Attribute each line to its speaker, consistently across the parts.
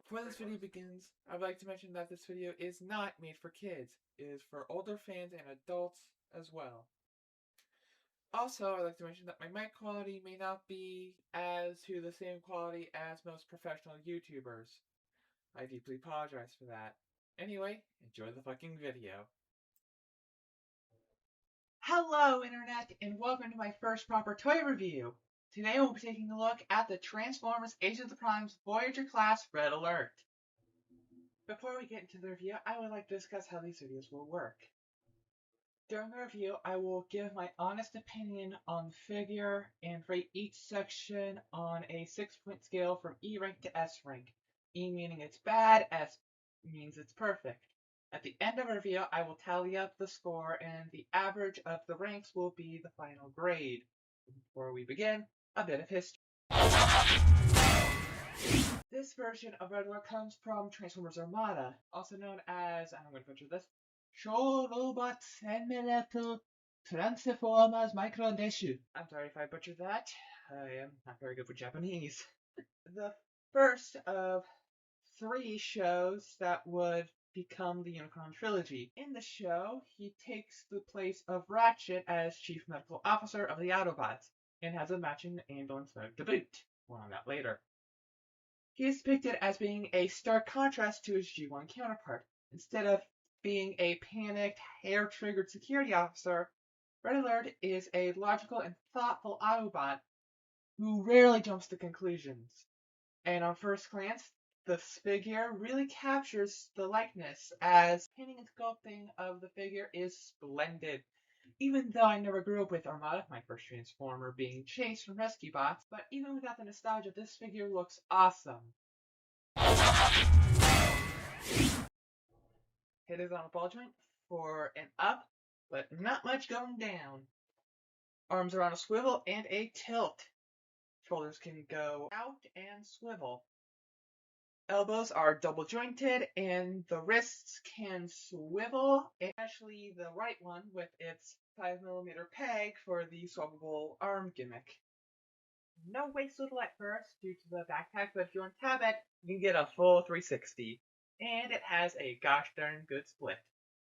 Speaker 1: Before this video begins, I would like to mention that this video is not made for kids. It is for older fans and adults as well. Also, I'd like to mention that my mic quality may not be to the same quality as most professional YouTubers. I deeply apologize for that. Anyway, enjoy the fucking video. Hello, Internet, and welcome to my first proper toy review. Today we'll be taking a look at the Transformers Age of the Primes Voyager Class Red Alert. Before we get into the review, I would like to discuss how these videos will work. During the review, I will give my honest opinion on the figure and rate each section on a 6-point scale from E rank to S rank. E meaning it's bad, S means it's perfect. At the end of the review, I will tally up the score, and the average of the ranks will be the final grade. Before we begin, a bit of history. This version of Red Alert comes from Transformers Armada, also known as, I'm going to butcher this, Show Robots Emulator Transformers Micro Deshu. I'm sorry if I butchered that. I am not very good with Japanese. The first of 3 shows that would become the Unicron Trilogy. In the show, he takes the place of Ratchet as Chief Medical Officer of the Autobots, and has a matching ambulance mode to boot. More on that later. He is depicted as being a stark contrast to his G1 counterpart. Instead of being a panicked, hair-triggered security officer, Red Alert is a logical and thoughtful Autobot who rarely jumps to conclusions. And on first glance, the figure really captures the likeness, as painting and sculpting of the figure is splendid. Even though I never grew up with Armada, my first Transformer being chased from rescue bots, but even without the nostalgia, this figure looks awesome. Head is on a ball joint for an up, but not much going down. Arms are on a swivel and a tilt. Shoulders can go out and swivel. Elbows are double jointed, and the wrists can swivel, especially the right one with its 5mm peg for the swappable arm gimmick. No waist swivel at first due to the backpack, but if you untap it, you can get a full 360. And it has a gosh darn good split.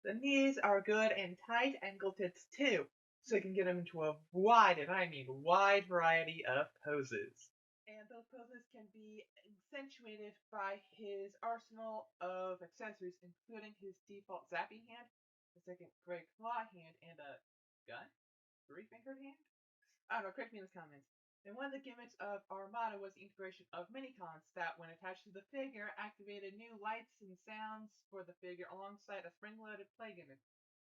Speaker 1: The knees are good and tight ankle tits too, so you can get them into a wide, and I mean wide variety of poses. And those poses can be accentuated by his arsenal of accessories, including his default zappy hand, the second great claw hand, and a gun? 3-fingered hand? I don't know, correct me in the comments. And one of the gimmicks of Armada was the integration of minicons that, when attached to the figure, activated new lights and sounds for the figure alongside a spring-loaded play gimmick.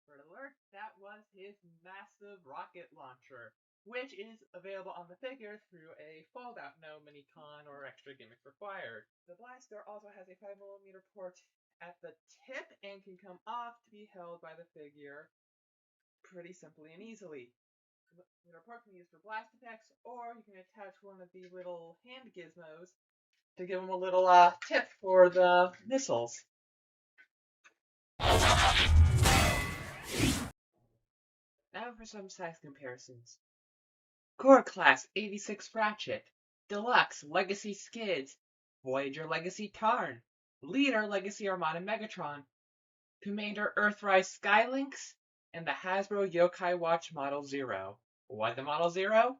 Speaker 1: For Alert, that was his massive rocket launcher, which is available on the figure through a fold-out, no minicon or extra gimmicks required. The blaster also has a 5mm port at the tip and can come off to be held by the figure pretty simply and easily. The port can be used for blast effects, or you can attach one of the little hand gizmos to give them a little tip for the missiles. Now for some size comparisons. Core Class 86 Ratchet, Deluxe Legacy Skids, Voyager Legacy Tarn, Leader Legacy Armada Megatron, Commander Earthrise Skylynx, and the Hasbro Yokai Watch Model 0. Why the Model 0?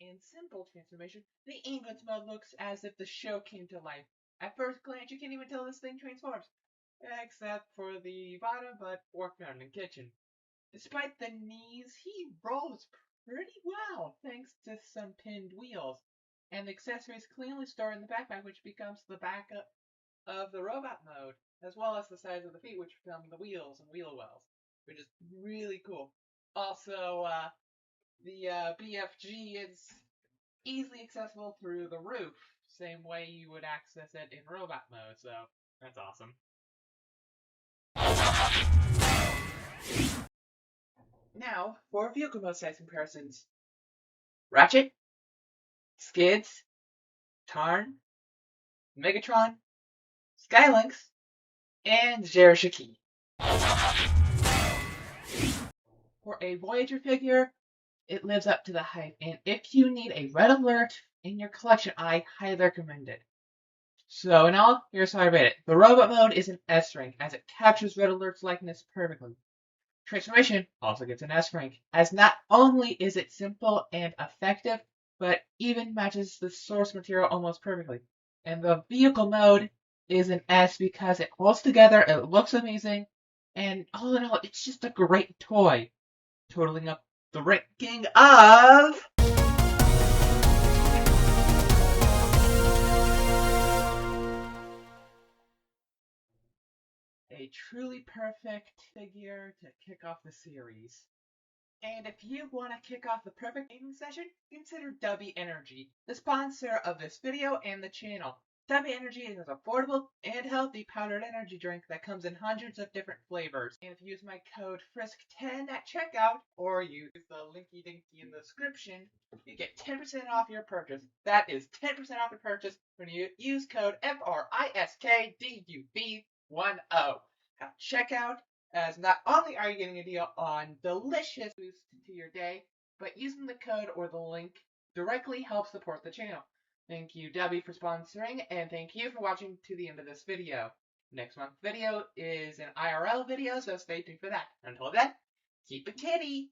Speaker 1: and simple transformation, the Ambulance mode looks as if the show came to life. At first glance, you can't even tell this thing transforms, except for the bottom, but workground and kitchen. Despite the knees, he rolls pretty well, thanks to some pinned wheels. And the accessories cleanly stored in the backpack, which becomes the backup of the robot mode, as well as the size of the feet, which become the wheels and wheel wells, which is really cool. Also, the BFG is easily accessible through the roof, same way you would access it in robot mode, so that's awesome. Now, for vehicle mode size comparisons. Ratchet, Skids, Tarn, Megatron, Skylynx, and Jerishiki. For a Voyager figure, it lives up to the hype, and if you need a red alert in your collection, I highly recommend it. So in all, here's how I rate it. The robot mode is an S rank, as it captures red alert's likeness perfectly. Transformation also gets an S rank, as not only is it simple and effective, but even matches the source material almost perfectly. And the vehicle mode is an S because it holds together, it looks amazing, and all in all, it's just a great toy. Totaling up the ranking of... a truly perfect figure to kick off the series. And if you want to kick off the perfect gaming session, consider Dubby Energy, the sponsor of this video and the channel. Dubby Energy is an affordable and healthy powdered energy drink that comes in hundreds of different flavors. And if you use my code FRISK10 at checkout, or use the linky dinky in the description, you get 10% off your purchase. That is 10% off your purchase when you use code FRISKDUB10 at checkout, as not only are you getting a deal on delicious boost to your day, but using the code or the link directly helps support the channel. Thank you, Debbie, for sponsoring, and thank you for watching to the end of this video. Next month's video is an IRL video, so stay tuned for that. Until then, keep it kitty!